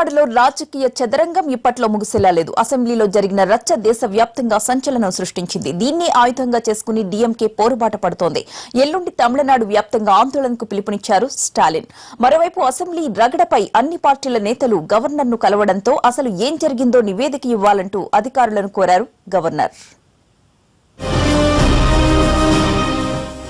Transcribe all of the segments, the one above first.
తమిళనాడులో రాజకీయ చదరంగం ఇప్పట్లో ముగిసేలా లేదు. అసెంబ్లీలో జరిగిన రచ్చ దేశవ్యాప్తంగా సంచలనం సృష్టించింది. దీన్ని ఆయుధంగా చేసుకుని డీఎంకే పోరుబాట పడుతోంది. ఎల్లుండి తమిళనాడు వ్యాప్తంగా ఆందోళనకు పిలుపునిచ్చారు స్టాలిన్. మరోవైపు అసెంబ్లీ రగడపై అన్ని పార్టీల నేతలు గవర్నర్ను కలవడంతో అసలు ఏం జరిగిందో నివేదిక ఇవ్వాలంటూ అధికారులను కోరారు గవర్నర్.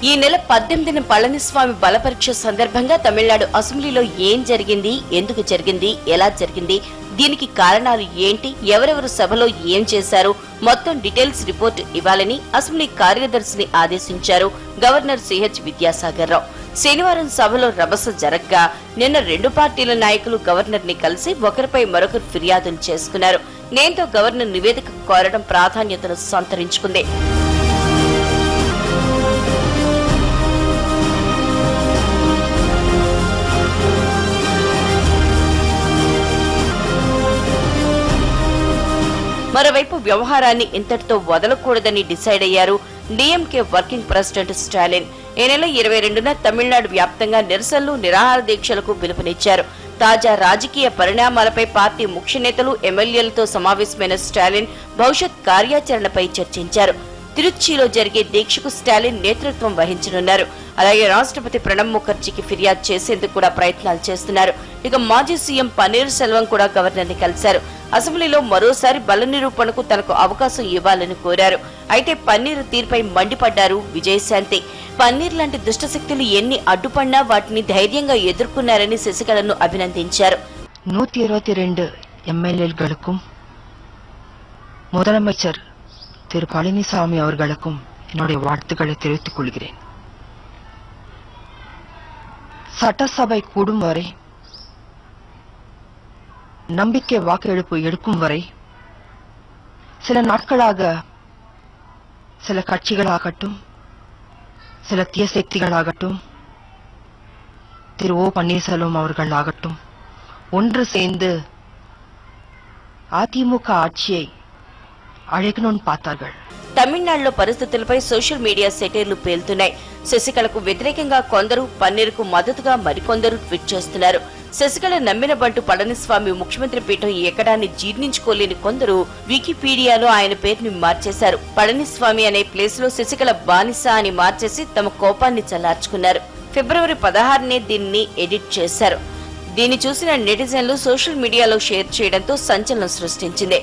ఈ నెల 18న పళనిస్వామి బలపరీక్ష సందర్భంగా తమిళనాడు అసెంబ్లీలో ఏం జరిగింది, ఎందుకు జరిగింది, ఎలా జరిగింది, దీనికి కారణాలు ఏంటి, ఎవరెవరు సభలో ఏం చేశారు, మొత్తం డీటెయిల్స్ రిపోర్ట్ ఇవ్వాలని అసెంబ్లీ కార్యదర్శిని ఆదేశించారు గవర్నర్ సిహెచ్ విద్యాసాగర్ రావు. శనివారం సభలో రభస జరగ్గా నిన్న రెండు పార్టీల నాయకులు గవర్నర్ ని కలిసి ఒకరిపై మరొకరు ఫిర్యాదులు చేసుకున్నారు. దీంతో గవర్నర్ నివేదిక కోరడం ప్రాధాన్యతను సంతరించుకుంది. మరోవైపు వ్యవహారాన్ని ఇంతటితో వదలకూడదని డిసైడ్ అయ్యారు డీఎంకే వర్కింగ్ ప్రెసిడెంట్ స్టాలిన్. ఈ నెల 22న తమిళనాడు వ్యాప్తంగా నిరసనలు, నిరాహార దీక్షలకు పిలుపునిచ్చారు. తాజా రాజకీయ పరిణామాలపై పార్టీ ముఖ్య నేతలు, ఎమ్మెల్యేలతో సమావేశమైన స్టాలిన్ భవిష్యత్ కార్యాచరణపై చర్చించారు. తిరుచిలో జరిగే దీక్షకు స్టాలిన్ నేతృత్వం వహించనున్నారు. అలాగే రాష్ట్రపతి ప్రణబ్ ముఖర్జీకి ఫిర్యాదు చేసేందుకు కూడా ప్రయత్నాలు చేస్తున్నారు. ఇక మాజీ సీఎం పన్నీర్ సెల్వం కూడా గవర్నర్ ని కలిశారు. అసెంబ్లీలో మరోసారి బల నిరూపణకు తనకు అవకాశం ఇవ్వాలని కోరారు. అయితే పన్నీర్ తీరుపై మండిపడ్డారు విజయశాంతి. పన్నీర్ లాంటి దుష్టశక్తులు ఎన్ని అడ్డుపడినా వాటిని ధైర్యంగా ఎదుర్కొన్నారని శశికళను అభినందించారు. 122 எம்எல்ஏக்களுக்கும் முதலமைச்சர் திரு பழனிசாமி அவர்களுக்கும் என்னுடைய வாழ்த்துக்களை தெரிவித்துக் கொள்கிறேன். சட்டசபை கூடும் வரை, நம்பிக்கை வாக்கெடுப்பு எடுக்கும் வரை சில நாட்களாக சில கட்சிகளாகட்டும், சில தீய சக்திகளாகட்டும், திரு ஓ பன்னீர்செல்வம் அவர்கள் ஆகட்டும் ஒன்று சேர்ந்து அதிமுக ஆட்சியை అడగనుని పాతారు. తమిళనాడులో పరిస్థితులపై సోషల్ మీడియా సెటైర్లు పేలుతున్నాయి. శశికళకు వ్యతిరేకంగా కొందరు, పన్నీరుకు మద్దతుగా మరికొందరు ట్వీట్ చేస్తున్నారు. శశికళ నమ్మిన బంటు పళనిస్వామి ముఖ్యమంత్రి పీఠం ఎక్కడాన్ని జీర్ణించుకోలేని కొందరు వికీపీడియాలో ఆయన పేరుని మార్చేశారు. పళనిస్వామి అనే ప్లేస్ లో శశికళ బానిస అని మార్చేసి తమ కోపాన్ని చల్లార్చుకున్నారు. ఫిబ్రవరి 16నే దీన్ని ఎడిట్ చేశారు. దీన్ని చూసిన నెటిజన్లు సోషల్ మీడియాలో షేర్ చేయడంతో సంచలనం సృష్టించింది.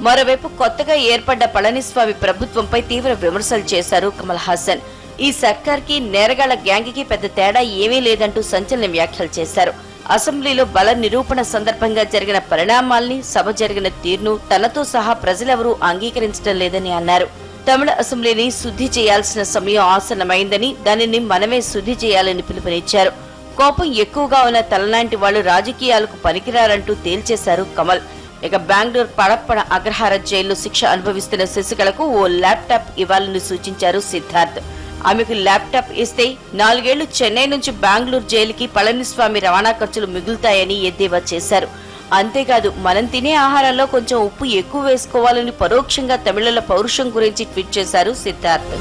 మరోవైపు కొత్తగా ఏర్పడ్డ పళనిస్వామి ప్రభుత్వంపై తీవ్ర విమర్శలు చేశారు కమల్ హాసన్. ఈ సర్కార్కి, నేరగాళ్ల గ్యాంగ్కి పెద్ద తేడా ఏమీ లేదంటూ సంచలన వ్యాఖ్యలు చేశారు. అసెంబ్లీలో బల నిరూపణ సందర్భంగా జరిగిన పరిణామాల్ని, సభ జరిగిన తీరును తనతో సహా ప్రజలెవరూ అంగీకరించడం లేదని అన్నారు. తమిళ అసెంబ్లీని శుద్ధి చేయాల్సిన సమయం ఆసన్నమైందని, దానిని మనమే శుద్ధి చేయాలని పిలుపునిచ్చారు. కోపం ఎక్కువగా ఉన్న తలలాంటి వాళ్లు రాజకీయాలకు పనికిరారంటూ తేల్చేశారు కమల్. ఇక బెంగళూరు పడప్పన అగ్రహార జైల్లో శిక్ష అనుభవిస్తున్న శశికళకు ఓ ల్యాప్టాప్ ఇవ్వాలని సూచించారు సిద్ధార్థ్. ఆమెకు ల్యాప్టాప్ ఇస్తే 4 ఏళ్లు చెన్నై నుంచి బెంగళూరు జైలుకి పళనిస్వామి రవాణా ఖర్చులు మిగులుతాయని ఎద్దేవా చేశారు. అంతేకాదు, మనం తినే ఆహారంలో కొంచెం ఉప్పు ఎక్కువ వేసుకోవాలని పరోక్షంగా తమిళల పౌరుషం గురించి ట్వీట్ చేశారు సిద్ధార్థ్.